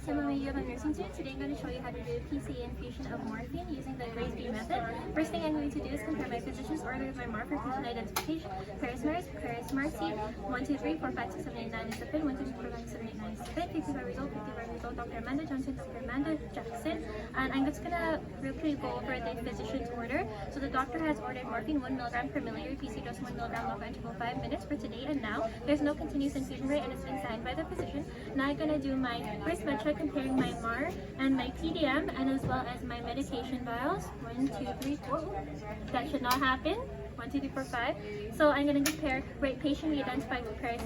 Tim, I'm a nursing student. Today I'm going to show you how to do a PCA infusion of morphine using the Grace B method. First thing I'm going to do is compare my physician's order with my marker patient identification. Paris NURS, Paris Marcy, 1, 2, 3, 4, 5, 6, 7, 8, 9 is the pin, 1, 2, 3, 4, 5, 6, 7, 8, 9 is the pin, 55 result, 55 result, Dr. Amanda Johnson, Dr. Amanda Jackson. And I'm just going to really go over the physician's order. So the doctor has ordered morphine 1 milligram per milliliter, PC dose 1 milligram, lockout interval 5 minutes for today and now. There's no continuous infusion rate and it's been signed by the physician. Now I'm going to do my first med check comparing my MAR and my PDM and as well as my medication vials. 1, 2, 3, 4. That should not happen. 1, 2, 3, 4, 5. So I'm going to compare right patient we identified with Paris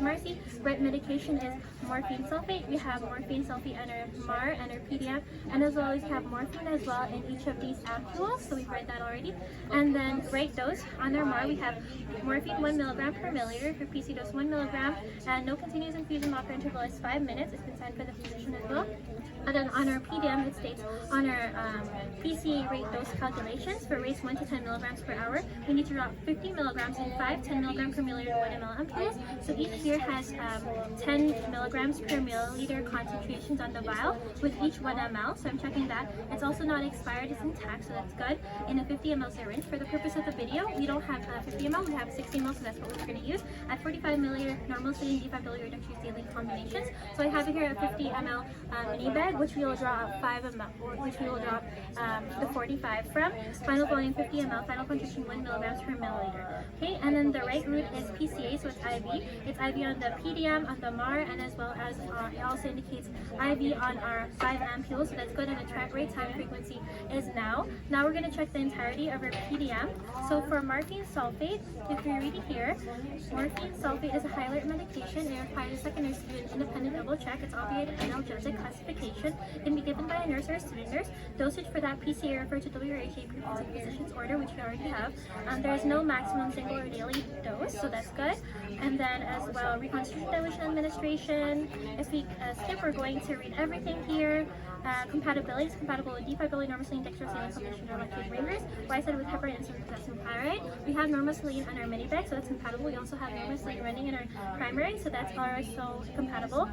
Marcy. Right medication is morphine sulfate. We have morphine sulfate on our MAR and our PDM, and as well as we have morphine as well in each of these ampules. So we've read that already. And then right dose on our MAR we have morphine 1 milligram per milliliter for PC dose 1 milligram, and no continuous infusion locker interval is 5 minutes. It's been signed by the physician as well. And then on our PDM, it states on our PCA rate dose calculations for rates 1 to 10 milligrams per hour, we need to drop 50 milligrams in 5 10 milligram per milliliter 1 ml ampoules. So each here has 10 milligrams per milliliter concentrations on the vial with each 1 ml. So I'm checking that. It's also not expired, it's intact, so that's good. In a 50 ml syringe. For the purpose of the video, we don't have 50 ml, we have 60 ml, so that's what we're going to use. At 45 milliliter normal saline, D5 milliliter reductions daily combinations. So I have it here a 50 ml mini bag, which we will drop 5 ml, which we will drop the 45 from. Final volume 50 ml, final concentration 1 milligrams per milliliter. Okay, and then the right route is PCA, so it's IV. It's IV on the PDM, on the MAR, and as well as it also indicates IV on our 5 ampules, so that's good. And the track rate time frequency is now. Now we're going to check the entirety of our PDM. So for morphine sulfate, if you read it here, morphine sulfate is a high alert medication. It requires a secondary student independent double check. It's opiate analgesic classification. It can be given by a nurse or a student nurse. Dosage for that PCA referred to WHA preferred physician's order, which we already have. There is no maximum single or daily dose, so that's good. And then as well, reconstitution dilution administration. If we skip, we're going to read everything here. Compatibility is compatible with D5 billion normal saline, dextrose, saline, combination, or lactate ringers. Why-said with heparin and potassium chloride. We have normal saline on our mini bag, so that's compatible. We also have normal saline running in our primary, so that's also compatible.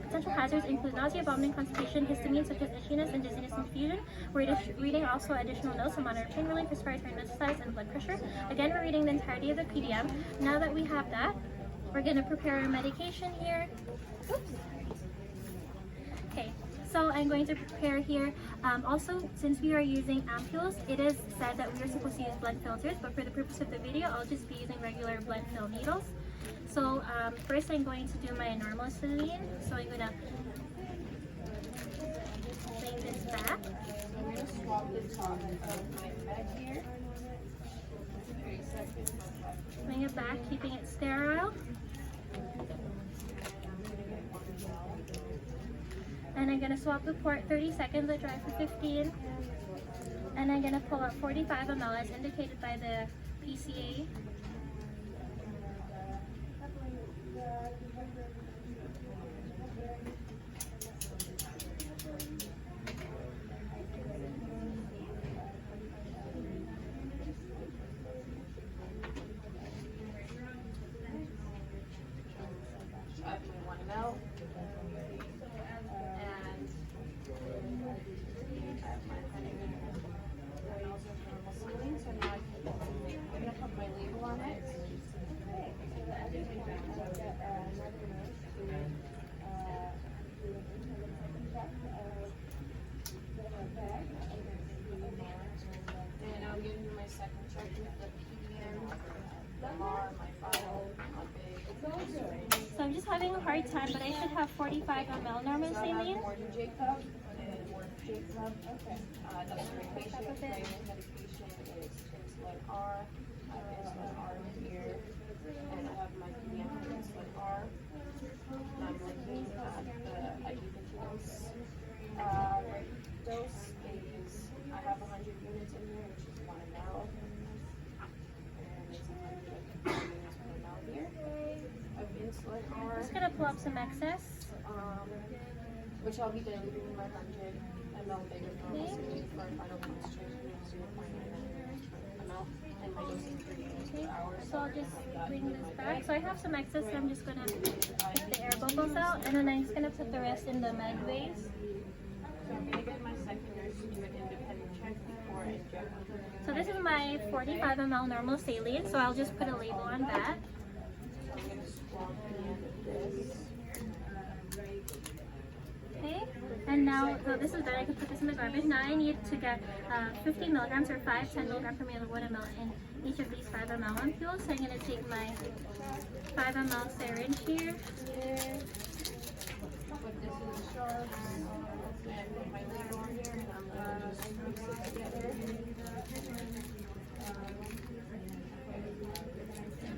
Potential hazards include nausea, vomiting, constipation, histamine such as itchiness and dizziness infusion. We're reading also additional notes on monitor pain relief, respiratory and exercise, and blood pressure. Again, we're reading the entirety of the PDM. Now that we have that, we're going to prepare our medication here. Oops. Okay. So I'm going to prepare here. Also, since we are using ampules, it is said that we are supposed to use blood filters, but for the purpose of the video, I'll just be using regular blood fill needles. So first I'm going to do my normal saline. So I'm going to lay this back. I'm going to swap the top of my bag here. Bring it back, keeping it sterile. And I'm going to swap the port 30 seconds, I dry for 15. And I'm going to pull out 45 ml as indicated by the PCA. And I'll give you my second check with the PDM, the MAR, my file, my big. So I'm just having a hard time, but I should have 45 ml normal saline. More than Jacob. Jacob. Okay. That's the patient. Medication is insulin R. I have insulin R here. And I have my PDM for insulin R. And I'm looking at the IV continuous. Dose is, I have 100 units in here, which is 1 ml. And it's 100 units per ml here of insulin R. I'm just going to pull up some excess. Which I'll be diluting in my 100 ml bigger normal saline for a final concentration of 0.9 ml. and my dosing for you Okay, per hour. so I'll just bring this back. So I have some excess, so I'm just gonna take the air bubbles out, and then I'm just gonna put the rest in the med ways. So I'm gonna get my second nurse to do an independent check before I inject. So this is my 45 ml normal saline, so I'll just put a label on that. So I'm gonna swab the end of this. Okay, and now, so this is done, I can put this in the garbage. Now I need to get 50 milligrams or 10 milligrams per ml, 1 ml in each of these 5 ml ampules. So I'm going to take my 5 ml syringe here. Put this in the shards and put my label on here, and I'm gonna just mix it together.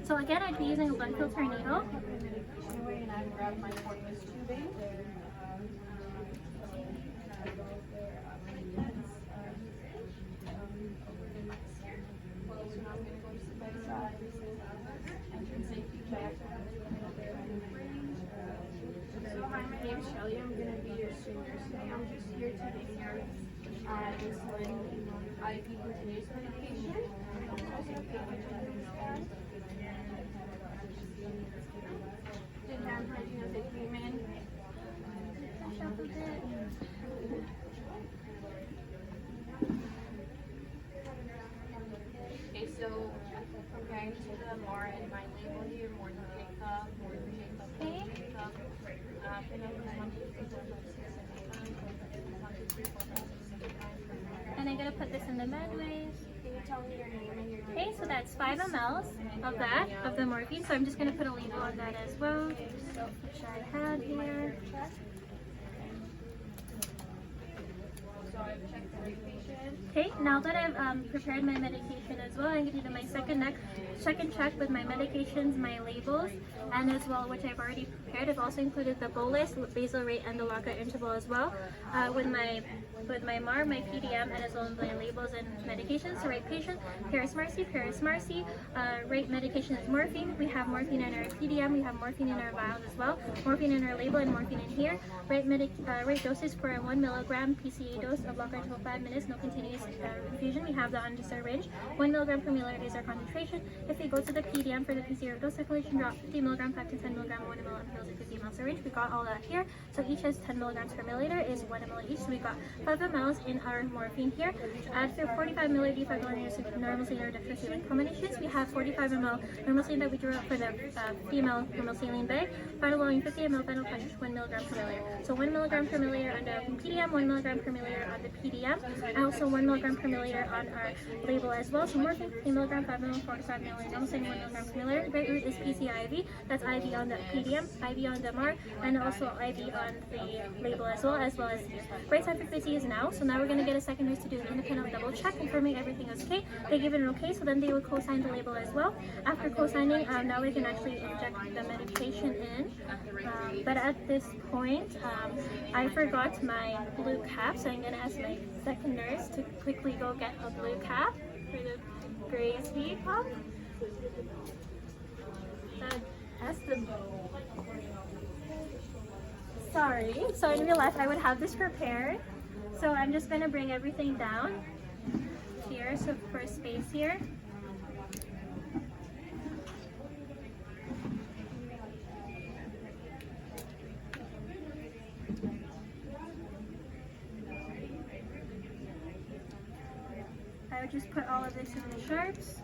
So again, I'd be using a blood filter needle. Put my medication away, and I grab my cordless tubing. So now I'm gonna go to the bedside, enter safety check. So hi, my name's Shelly. I'm gonna be your student nurse today. I'm just here to give you insulin, IV continuous medication. Also, did hand hygiene as they came in. Push up a bit. Okay, so comparing to the MAR and my label here, more than Jacob, more than Jacob, Okay. Jacob. Pin number 1, 2, 3, 4, 5, 6, 7, 8, 9. 1, 2, 3, 4, 5, 6, 7, 8, 9. And I'm going to put this in the med ways. Can you tell me your name and your Okay, date? so that's 5 mLs of that, of the morphine. So I'm just going to put a label on that as well, which I had here. So I've checked every patient. Okay, now that I've prepared my medication as well, I'm going to do my second check with my medications, my labels, and as well, which I've already prepared. I've also included the bolus, basal rate, and the lockout interval as well, with my MAR, my PDM, and as well as my labels and medications. So right patient, Paris Marcy. Right medication is morphine. We have morphine in our PDM. We have morphine in our vials as well. Morphine in our label and morphine in here. Right doses for a 1 milligram PCA dose of lockout interval 5 minutes, no continuous infusion. We have that on the syringe. 1 milligram per milliliter is our concentration. If we go to the PDM for the PCA dose circulation drop, 50 milligram, 5 to 10 milligram, 1 ml ampules, and 50 ml syringe. We got all that here. So each has 10 milligrams per milliliter is 1 ml each. So we got 5 mLs in our morphine here. Add for 45 ml D5 normal saline or dextrosaline combinations. We have 45 ml normal saline that we drew up for the female normal saline bag. Final volume 50 ml final punch 1 milligram per milliliter. So 1 milligram per milliliter on the PDM, 1 milligram per milliliter on the PDM, and also 1 milligram per milliliter on our label as well. So morphine 3 milligram, 5 ml, 45 milliliter, normal saline 1 milligram per milliliter. Great root is PCA IV. That's IV on the PDM, IV on the MAR, and also IV on the label as well as here. Right side frequency is now. So now we're going to get a second nurse to do an independent double check, confirming everything is okay. They give it an okay, so then they will co-sign the label as well. After co-signing, now we can actually inject the medication in. But at this point, I forgot my blue cap, so I'm going to ask my second nurse to quickly go get a blue cap for the Grace V pump. Sorry, so in real life I would have this prepared. So I'm just going to bring everything down here, so for space here. I would just put all of this in the shards.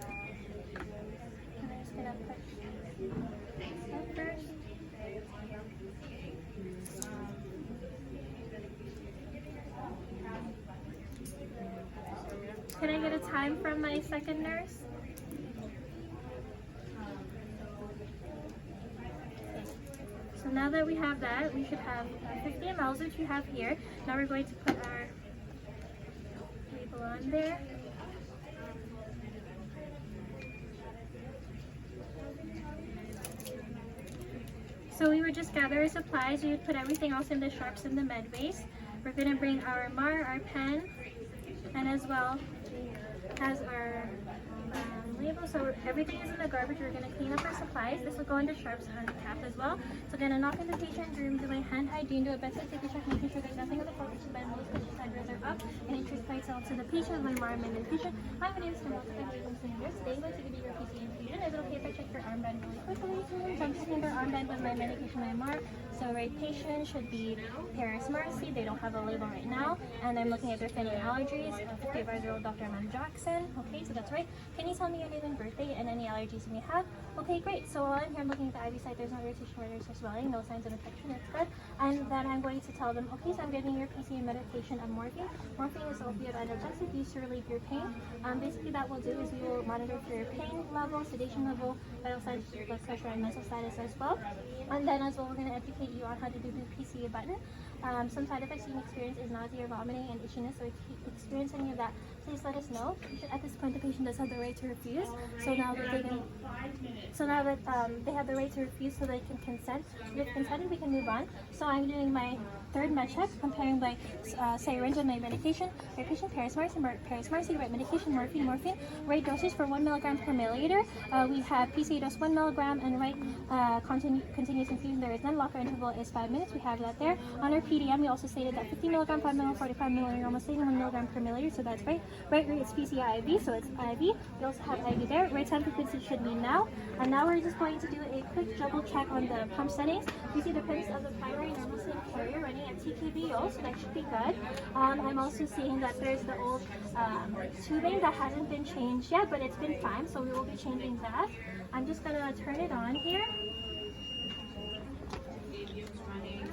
And I'm just going to put this up first. Can I get a time from my second nurse? So now that we have that, we should have 50 mLs, which we have here. Now we're going to put our label on there. So we would just gather our supplies. We would put everything else in the sharps and the med base. We're going to bring our MAR, our pen, and as well as our label. So everything is in the garbage. We're going to clean up our supplies. This will go into sharps and cap as well. So I'm going to knock in the patient's room, do my hand hygiene, do a bedside safety check, making sure there's nothing on the floor, which is bed, most patients' headrest are up, and interest by itself to the patient, my marm and medication. My name is Today I'm going to give you your PCA infusion. Is it okay if I check your armband really quickly? So I'm checking their armband with my medication, my mark. So right patient should be Paris Marcy. They don't have a label right now. And I'm looking at their family allergies. 55-year-old Dr. Amanda Jackson. Okay, so that's right. Can you tell me your name and birthday and any allergies you may have? Okay, great. So while I'm here, I'm looking at the IV site. There's no irritation, redness, or swelling. No signs of infection. That's good. And then I'm going to tell them, okay, so I'm giving your PCA medication of morphine. Morphine is opioid analgesic used to relieve your pain. Basically, that will do is we will monitor for your pain level, sedation level, vital signs, blood pressure, and mental status as well. And then as well, we're going to educate you on how to do the PCA button. Some side effects you can experience is nausea, vomiting, and itchiness. So if you experience any of that, please let us know. At this point, the patient does have the right to refuse. So now that they have the right to refuse, so they can consent. So if consented, we can move on. So I'm doing my third med check, comparing my syringe and my medication. Right patient, Paris Marcy, right medication, morphine, right dosage for 1 milligram per milliliter. We have PCA dose 1 milligram, and right continuous infusion. There is none. Lockout interval is 5 minutes. We have that there. On our PDM, we also stated that 50 milligram, 5 milligram, 45 milligram, almost 1 milligram per milliliter. So that's right. Right rate is PCA IV, so it's IV. We also have IV there. Right time frequency should be now. And now we're just going to do a quick double check on the pump settings. We see the pins of the primary normal state carrier running at TKBO, so that should be good. I'm also seeing that there's the old tubing that hasn't been changed yet, but it's been fine, so we will be changing that. I'm just going to turn it on here.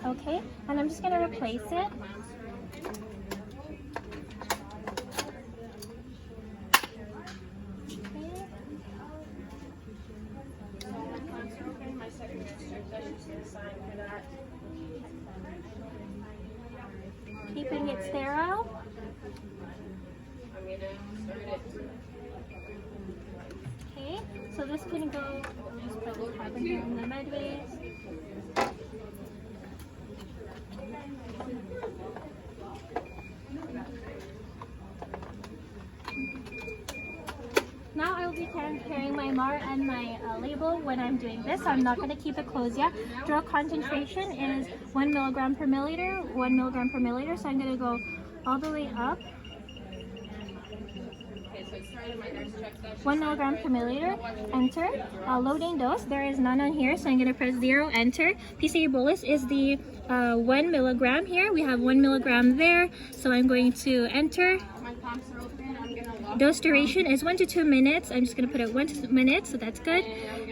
Okay, and I'm just going to replace it. Keeping it sterile. Okay, so this can go, I'll just put the carbon here in the medways. Now I will be carrying my MAR and my label when I'm doing this. So I'm not going to keep it closed yet. Drug concentration is 1 milligram per milliliter, 1 milligram per milliliter. So I'm going to go all the way up. 1 milligram per milliliter, enter. Loading dose, there is none on here, so I'm going to press 0, enter. PCA bolus is the 1 milligram here. We have 1 milligram there, so I'm going to enter. Dose duration is 1 to 2 minutes. I'm just going to put it 1 to 2 minutes, so that's good.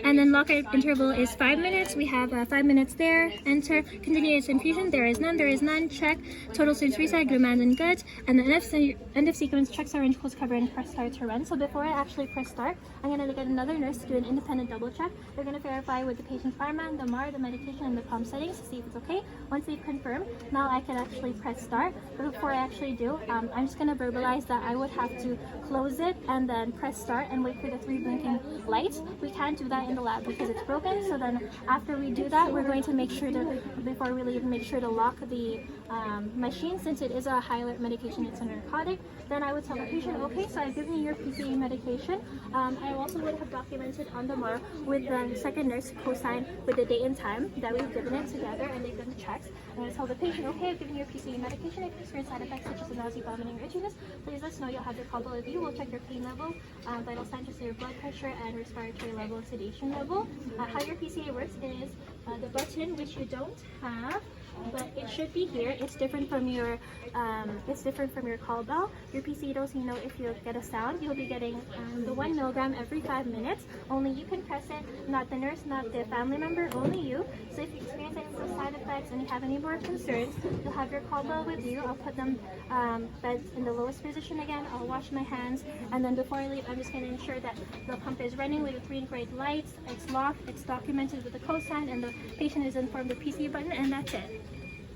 And then lockout interval is 5 minutes. We have 5 minutes there. Enter. Continuous infusion. There is none. There is none. Check. Total syringe reset. Good man and good. And the end of sequence. Check syringe close cover and press start to run. So before I actually press start, I'm going to get another nurse to do an independent double check. They're going to verify with the patient's armband, the MAR, the medication, and the pump settings to see if it's okay. Once they've confirmed, now I can actually press start. But before I actually do, I'm just going to verbalize that I would have to close it and then press start and wait for the 3 blinking lights. We can't do that in the lab because it's broken. So then after we do that, we're going to make sure to, before we leave, make sure to lock the machine, since it is a high alert medication, it's a narcotic. Then I would tell the patient, okay, so I've given you your PCA medication. I also would have documented on the MAR with the second nurse co-sign with the date and time that we've given it together, and they've done the checks. And I tell the patient, okay, I've given you your PCA medication. If you experience side effects such as nausea, vomiting, or itchiness, please let us know. You'll have your call with you. We'll check your pain level, vital signs, just your blood pressure, and respiratory level and sedation level. How your PCA works is the button, which you don't have, but it should be here. It's different from your call bell. Your PCA dose, you know, if you get a sound, you'll be getting the 1 milligram every 5 minutes. Only you can press it, not the nurse, not the family member, only you. So if you experience any side effects and you have any more concerns, you'll have your call bell with you. I'll put them beds in the lowest position again. I'll wash my hands, and then before I leave, I'm just going to ensure that the pump is running with the green bright lights. It's locked, it's documented with the cosign, and the patient is informed the PCA button, and that's it.